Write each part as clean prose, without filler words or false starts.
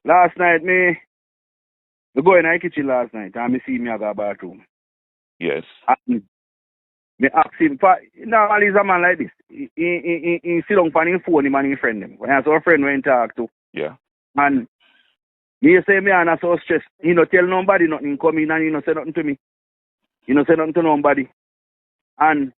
Last night, me go in the kitchen last night and me see me go bathroom. Yes. And me ask him, normally he's a man like this. He sit down on his phone, him and his friend. When I saw a friend when talk to. Yeah. And me say me and I so stressed. He no tell nobody nothing, come in and he no say nothing to me. He no say nothing to nobody. And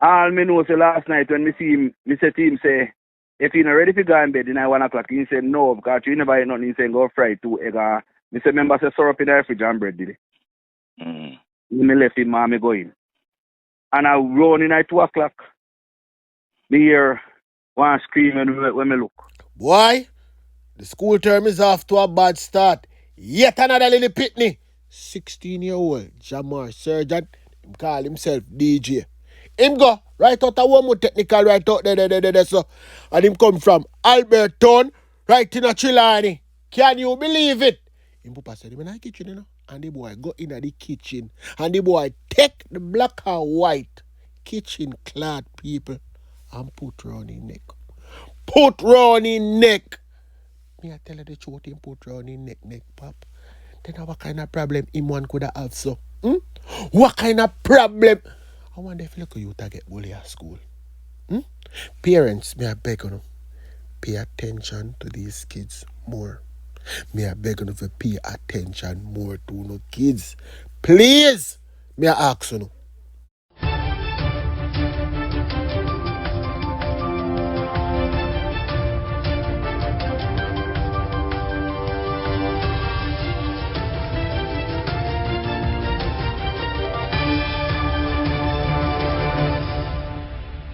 all me know say last night when me see him, me say to him, say, if he not ready to go in bed in 1 o'clock, he said no, because you never eat nothing. He said go fry 2 egg. Me say, remember say syrup in the fridge and bread did it. Me left him and me go in. And I run in at 2 o'clock. Me hear one screaming when me look. Boy, the school term is off to a bad start. Yet another little pitney. 16-year-old Jahmar Surgeon. Him call himself DJ. Him go right out of one more technical right out there, so. And him come from Alberton, right in a Trelawney. Can you believe it? Him papa said him in the kitchen, you know. And the boy go in the kitchen. And the boy take the black and white kitchen clad people and put round his neck. Put round his neck. Me I tell you the truth, him put round his neck, pop. Then what kind of problem him one could have so? What kind of problem? I wonder if look you to get bully at school. Parents, me I beg you, pay attention to these kids more. Me I beg you to pay attention more to no kids. Please, me I ask you.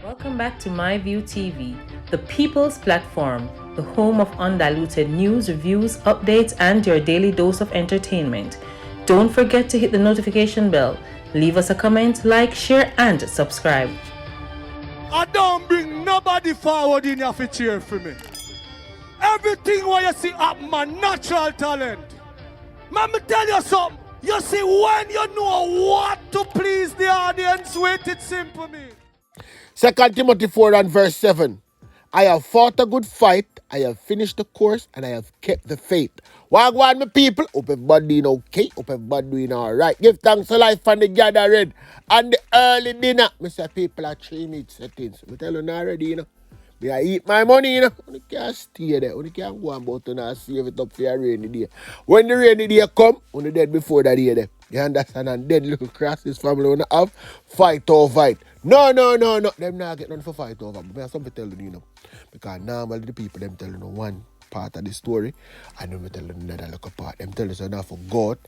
Welcome back to MyView TV, the people's platform, the home of undiluted news, reviews, updates, and your daily dose of entertainment. Don't forget to hit the notification bell, leave us a comment, like, share, and subscribe. I don't bring nobody forward in your cheer for me. Everything what you see up my natural talent. Let me tell you something. You see, when you know what to please the audience with, it's simple me. 2 Timothy 4 and verse 7. I have fought a good fight, I have finished the course, and I have kept the faith. Wagwan, my people. Hope everybody doing okay. Hope everybody doing alright. Give thanks to life and the gathering and the early dinner. Mr. People are 3 meat settings. I tell you already, you know. Me I eat my money, you know. You can't stay there. You can't go about and save it up for a rainy day. When the rainy day come, you dead before that day there. You understand? And then little crosses family wanna have fight or fight. No. Them not get none for fight over. But I have something to tell you, you know. Because normally the people them tell you one part of the story and then we tell you another little part. Them tell you so now for God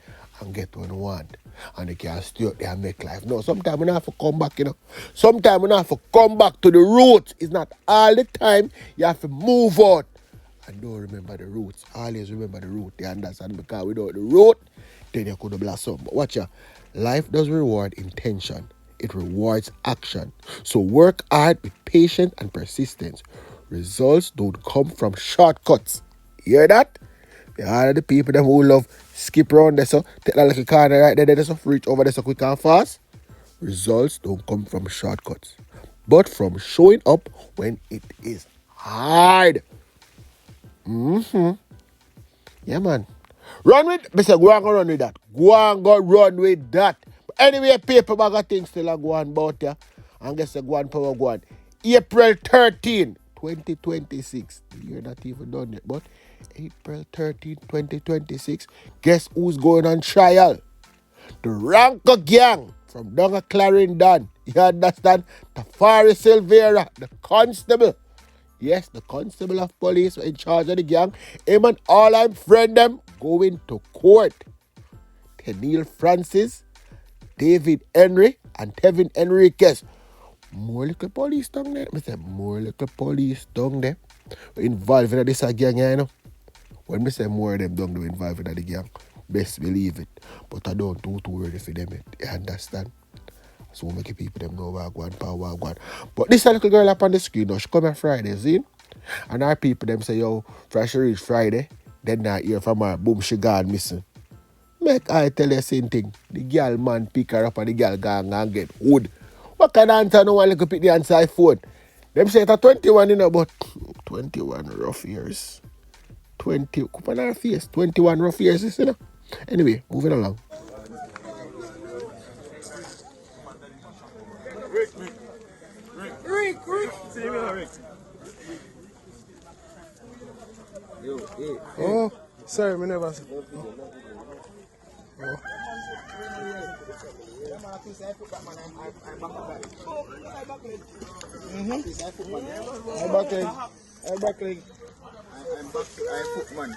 and get what you want. And they can stay out there and make life. No, sometimes we have to come back, you know. Sometimes we have to come back to the roots. It's not all the time. You have to move out. And don't remember the roots. Always remember the root. You understand? Because without the root, then you could have blossomed. But watch ya. Life does reward intention. It rewards action. So work hard with patience and persistence. Results don't come from shortcuts. You hear that? There are the people them who love skip around there, so take that little corner right there, so reach over there so quick and fast. Results don't come from shortcuts, but from showing up when it is hard. Yeah, man. Run with, I say, go and go run with that. Go and go run with that. But anyway, paper bag of things still go on about ya. And guess the go on power go on. April 13, 2026. You're not even done yet, but April 13, 2026. Guess who's going on trial? The Ranker Gang from down at Clarendon. You understand? Tafari Silvera, the constable. Yes, the constable of police in charge of the gang. Him and all I'm friend them going to court. Tenille Francis, David Henry, and Tevin Enriquez. More little police down there. I said more little police down there. Involved in this gang, you know. When I say more of them down there involved in the gang, best believe it. But I don't do too ready for them. You understand? So we make people them know wagwan. But this little girl up on the screen, she come on Friday, see? And our people them say, yo, fresh reach Friday, then not hear from her, boom, she gone missing. Make I tell you the same thing. The girl man pick her up and the girl gone and get wood. What kind of answer no one look pick the answer iPhone? Them say it's a 21, you know, but 21 rough years. 20. Couple on our face. 21 rough years, you know. Anyway, moving along. Rick. See me now, Rick. Oh, sorry, me never. I'm back leg. I'm footman.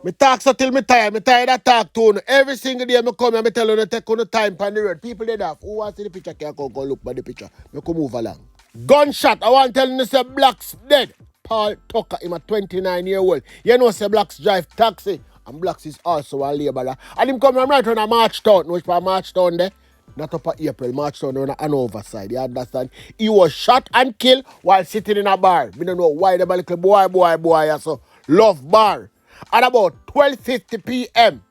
Me talk so till me tired. Me tired of talk to you. Every single day me come and me tell you to take on the time on the road. People did that. Who wants to see the picture can go look by the picture. Me come move along. Gunshot. I want to tell you say Blacks dead. Paul Tucker, him a 29-year-old. You know say Blacks drive taxi. And Blacks is also a laborer. And him come right on a Marchtown. Which part Marchtown there? Not up at April, Marchtown on Hanover side. You understand? He was shot and killed while sitting in a bar. We don't know why the little boy, so love bar. At about 12:50 p.m.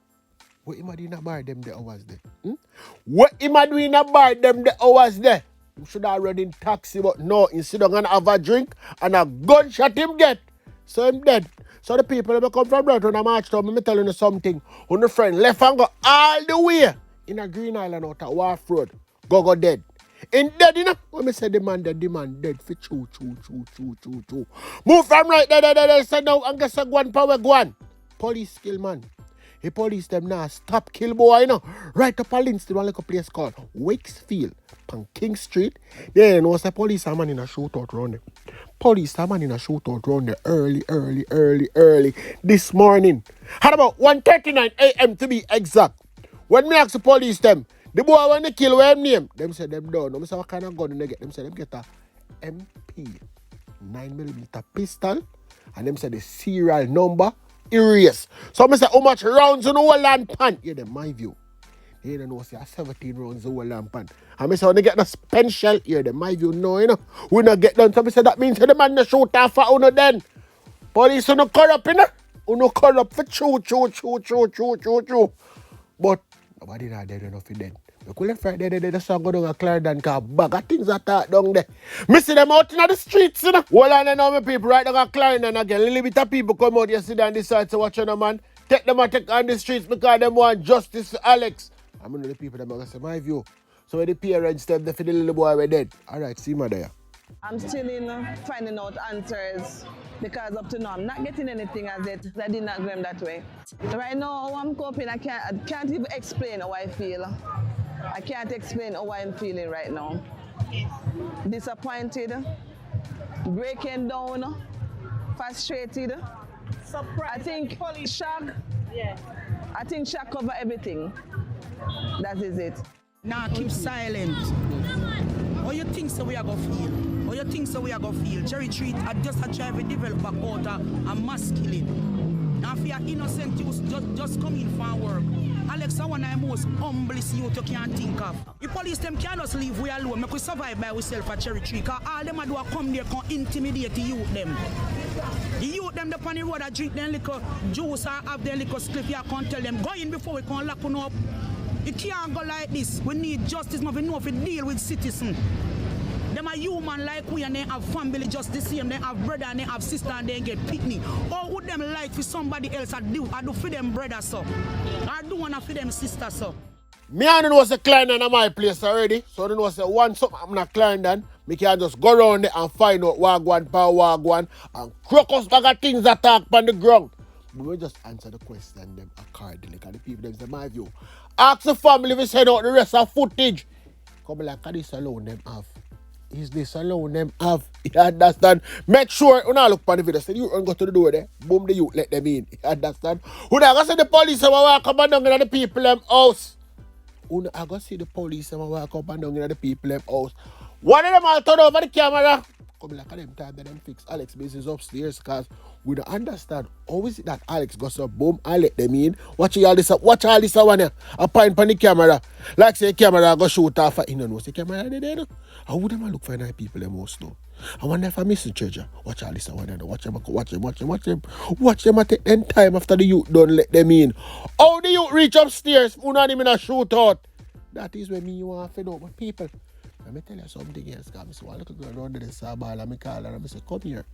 What him a do in a bar them the hours there? What him a do in a bar them the hours there? You should have run in taxi, but no, instead of gonna have a drink and a gunshot him get. So him dead. So the people that come from Brighton and Marchtown, me telling you something. When the friend left and go all the way in a Green Island out at Wharf Road. Go dead. In dead, you know? When me say the man dead for choo. Move from right there, say now and guess a go on. Police kill man. The police them now stop kill boy, you know. Right up a links to one little place called Wakesfield, on King Street. Then was the police man in a shootout round there. Police man in a shootout round there early this morning. At about 1:39 a.m. to be exact. When me ask the police them, the boy when they kill what him name, them say them don't. I say what kind of gun they get? Them say them get a MP 9mm pistol, and them say the serial number erase. So I say how much rounds in the whole land pan? Yeah, them my view. They don't know say 17 rounds in the whole land pan. And I say when they get the pen shell, yeah, them my view no, you know. We not get done. So I say that means the man the shoot off for uno then. Police no corrupt, you know. Uno corrupt for true. But nobody not dead enough for dead. We couldn't find the song go down a Clarendon car bag of things that talk down there. Me see them out in the streets, you know. Well, I know my people right down a Clarendon again. A little bit of people come out yesterday and decide to watch on a man. Take them and take on the streets because them want justice for Alex. I know the people that are going to say my view. So when the parents them, they feel the little boy were dead. All right, see my there. I'm still in finding out answers because up to now I'm not getting anything as it. I did not go that way. Right now, how I'm coping, I can't even explain how I feel. I can't explain how I'm feeling right now. Disappointed, breaking down, frustrated. Surprised. I think shock. Yeah. I think shock cover everything. That is it. Now keep silent. What you think so we are gonna feel? What you think so we are gonna feel? Cherry Treat are just a try to develop a quarter a mass killing. Now if you are innocent, you just come in for work. Alex, I want the most humblest youth you can think of. The police them can't just leave we alone. Make we survive by ourselves at Cherry Tree. Cause all them do come there can intimidate the youth them. The youth them up on the road that drink them liquor juice or have their liquor slip. You can't tell them go in before we can lock them up. It can't go like this. We need justice. We know if we deal with citizens. Them are human like we and they have family just the same. They have brother and they have sister and they get pitney. Or would them like for somebody else I do for them brother so? I do want to for them sister so. Me and know say Clarendon at my place already. So I know say once something I'm not Clarendon, me can just go around there and find out wagwan and crocus bag of things that talk on the ground. But we just answer the question them accordingly. Because the people them say my view. Ask the family if we send out the rest of footage. Come like this alone them have. Is this alone them have? You understand? Make sure you not look on the video. Say you don't go to the door there. Boom the youth, let them in. You understand? Who not go see the police and walk up and down in the people them house? Who not go see the police and walk up and down in the people them house? One of them all turn over the camera. Come like them time that them fix Alex business upstairs because we don't understand how is it that Alex goes up boom and let them in. Watch all this one here. A point on the camera. Like say camera go shoot off you know say camera there no. How would them look for nine people them most now? I wonder if I miss the treasure. Watch all this one here. Watch them at the end time after the youth don't let them in. How the youth reach upstairs who not even a shootout? That is when me you want to know my people. Let me tell you something else, because I see one little girl around there saw a ball and I call her and I say, come here.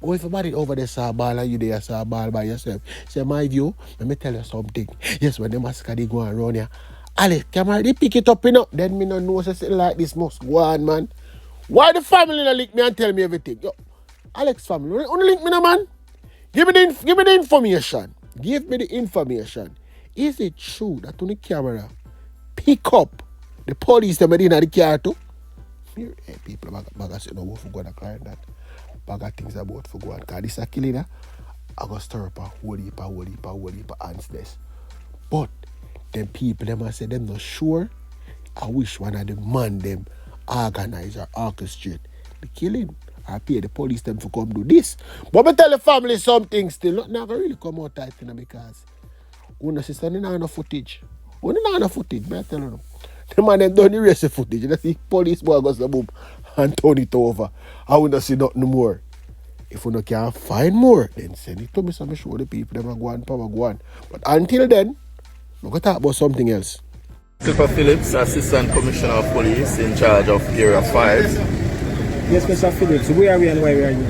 Oh, if somebody over there saw a ball and you there saw a ball by yourself, say, my view, let me tell you something. Yes, when the massacre they go around here, Alex, camera, they pick it up, you know. Then me no know something like this must go on, man. Why the family not link me and tell me everything? Yo, Alex family, only link me no, man. Give me the information. Give me the information. Is it true that on the camera pick up the police that in the car too? Hey, people bag say no for go and cry that. Bag of things about for go and cause this a killing. I go stir up a whole heap of ants this. But them people them say them not sure. I wish one of the man them organize or orchestrate the killing. I pay the police them to come do this. But me tell the family something still. Not really come out tight because una sister not no footage. Una not no footage, me tell you. The man them done erase the footage. You see police boy goes the boom and turn it over. I will not see nothing more. If you can find more, then send it to me so I show the people them go on. But until then, we're going to talk about something else. Super Phillips, Assistant Commissioner of Police in charge of Area 5. Yes, Mr. Phillips, where are we and why are you?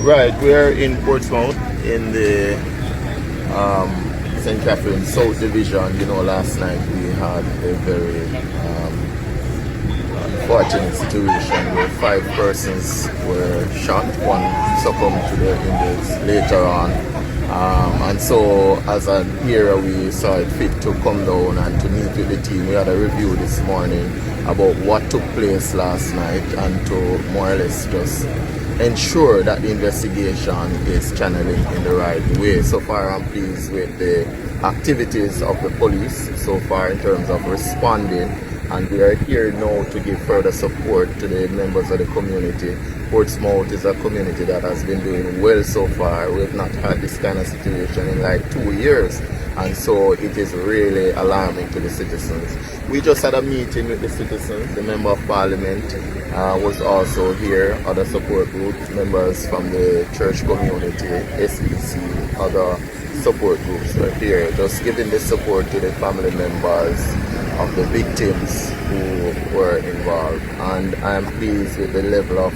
Right, we are in Portsmouth in the St. Catherine South Division. You know, last night we had a very unfortunate situation where 5 persons were shot. One succumbed to their injuries later on. And so as an era we saw it fit to come down and to meet with the team. We had a review this morning about what took place last night and to more or less just ensure that the investigation is channeling in the right way. So far I'm pleased with the activities of the police so far in terms of responding, and we are here now to give further support to the members of the community. Portsmouth is a community that has been doing well so far. We have not had this kind of situation in like 2 years, and so it is really alarming to the citizens. We just had a meeting with the citizens. The Member of Parliament was also here, other support groups, members from the church community, SPC, other support groups were here, just giving the support to the family members of the victims who were involved. And I am pleased with the level of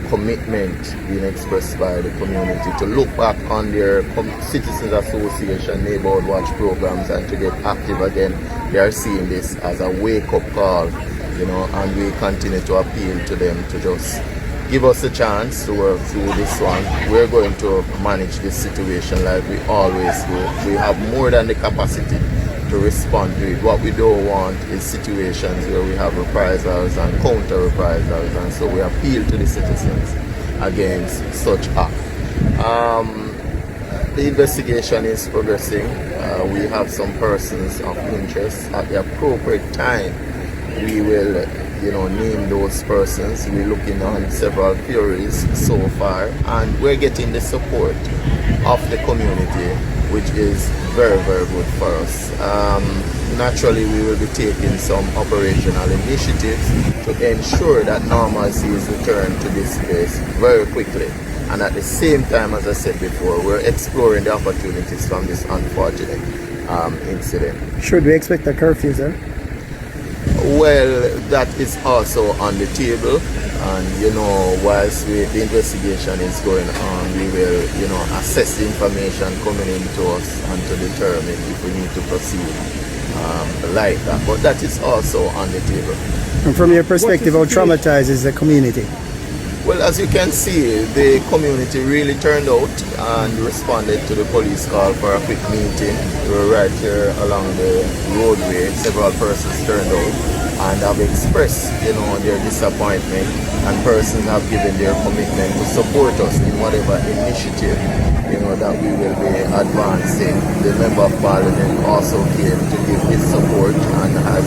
commitment being expressed by the community to look back on their Citizens Association neighborhood watch programs and to get active again. They are seeing this as a wake-up call, you know, and we continue to appeal to them to just give us a chance to work through this one. We're going to manage this situation like we always do. We have more than the capacity to respond to it. What we don't want is situations where we have reprisals and counter reprisals, and so we appeal to the citizens against such act. The investigation is progressing. We have some persons of interest. At the appropriate time, we will name those persons. We're looking on several theories so far, and we're getting the support of the community, which is very, very good for us. Naturally, we will be taking some operational initiatives to ensure that normalcy is returned to this place very quickly. And at the same time, as I said before, we're exploring the opportunities from this unfortunate incident. Should we expect a curfew, sir? Well, that is also on the table, and whilst the investigation is going on, we will assess the information coming into us and to determine if we need to proceed like that. But that is also on the table. And from your perspective, how traumatized is the community? Well, as you can see, the community really turned out and responded to the police call for a quick meeting. We were right here along the roadway. Several persons turned out and have expressed, their disappointment, and persons have given their commitment to support us in whatever initiative, that we will be advancing. The Member of Parliament also came to give his support and has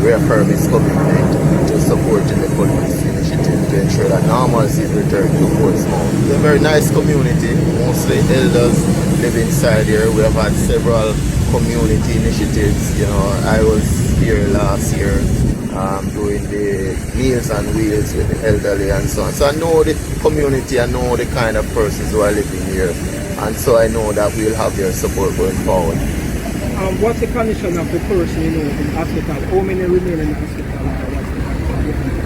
reaffirmed his commitment to supporting the police initiative to ensure that normalcy is returned to Portsmouth. It's a very nice community. Mostly elders live inside here. We have had several community initiatives. I was here last year doing the Meals on Wheels with the elderly and so on. So I know the community, I know the kind of persons who are living here, and so I know that we'll have their support going forward. What's the condition of the person in hospital? How many remain in the hospital?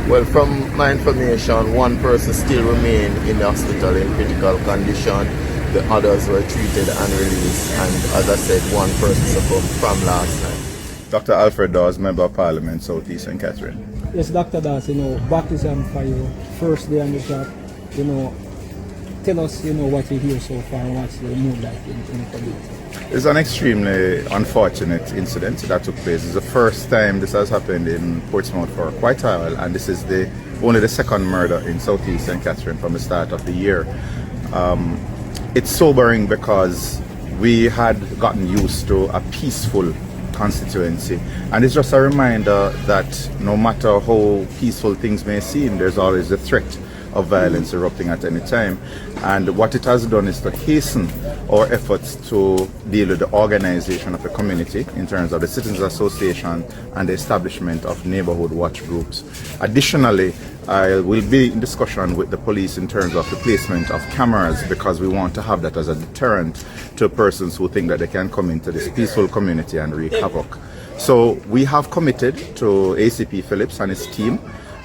Well, from my information, one person still remained in the hospital in critical condition. The others were treated and released. And as I said, one person succumbed from last night. Dr. Alfred Dawes, Member of Parliament, South East St. Catherine. Yes, Dr. Dawes, baptism for you, first day on the job, tell us, what you hear so far and what's the mood like in the community. It's an extremely unfortunate incident that took place. It's the first time this has happened in Portsmouth for quite a while, and this is only the second murder in South East St. Catherine from the start of the year. It's sobering because we had gotten used to a peaceful constituency, and it's just a reminder that no matter how peaceful things may seem, there's always the threat of violence erupting at any time. And what it has done is to hasten our efforts to deal with the organization of the community in terms of the Citizens Association and the establishment of neighborhood watch groups. Additionally, I will be in discussion with the police in terms of the placement of cameras, because we want to have that as a deterrent to persons who think that they can come into this peaceful community and wreak havoc. So we have committed to ACP Phillips and his team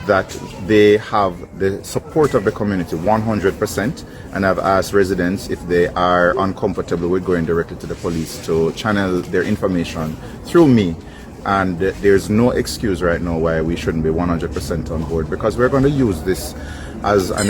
that they have the support of the community 100%, and I've asked residents if they are uncomfortable with going directly to the police to channel their information through me. And there's no excuse right now why we shouldn't be 100% on board, because we're going to use this as an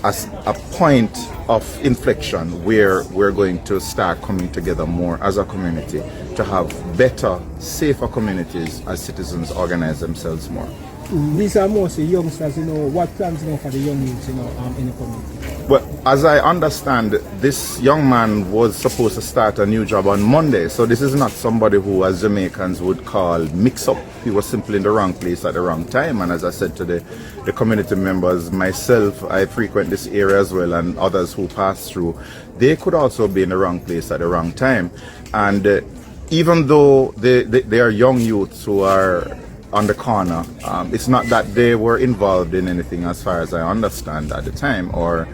as a point of inflection where we're going to start coming together more as a community to have better, safer communities as citizens organize themselves more. These are mostly youngsters, what plans for the young youths, in the community? Well, as I understand, this young man was supposed to start a new job on Monday, so this is not somebody who, as Jamaicans would call, mix up. He was simply in the wrong place at the wrong time, and as I said to the community members, myself, I frequent this area as well, and others who pass through, they could also be in the wrong place at the wrong time. And even though they are young youths who are on the corner, it's not that they were involved in anything as far as I understand at the time, or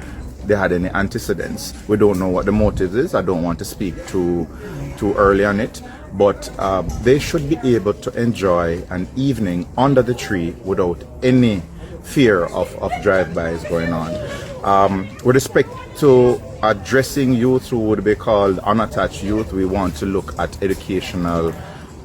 they had any antecedents. We don't know what the motive is. I don't want to speak too early on it, but they should be able to enjoy an evening under the tree without any fear of drive-bys going on. With respect to addressing youth who would be called unattached youth, we want to look at educational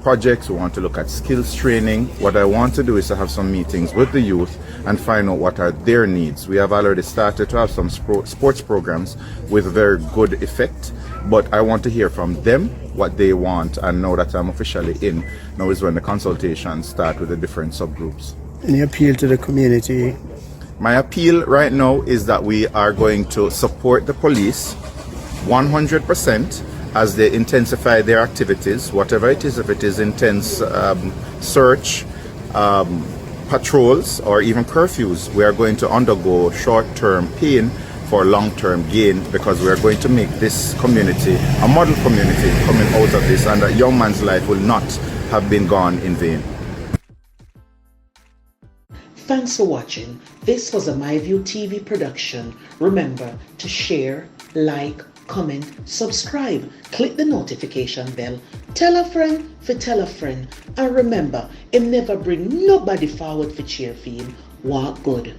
projects, we want to look at skills training. What I want to do is to have some meetings with the youth and find out what are their needs. We have already started to have some sports programs with very good effect, but I want to hear from them what they want, and now that I'm officially in, now is when the consultations start with the different subgroups. Any appeal to the community? My appeal right now is that we are going to support the police 100% as they intensify their activities, whatever it is, if it is intense search, patrols, or even curfews. We are going to undergo short-term pain for long-term gain, because we are going to make this community a model community coming out of this, and that young man's life will not have been gone in vain. Thanks for watching. This was a MyView TV production. Remember to share, like, comment, subscribe, click the notification bell, tell a friend for tell a friend, and remember, never bring nobody forward for cheer for him. Walk good.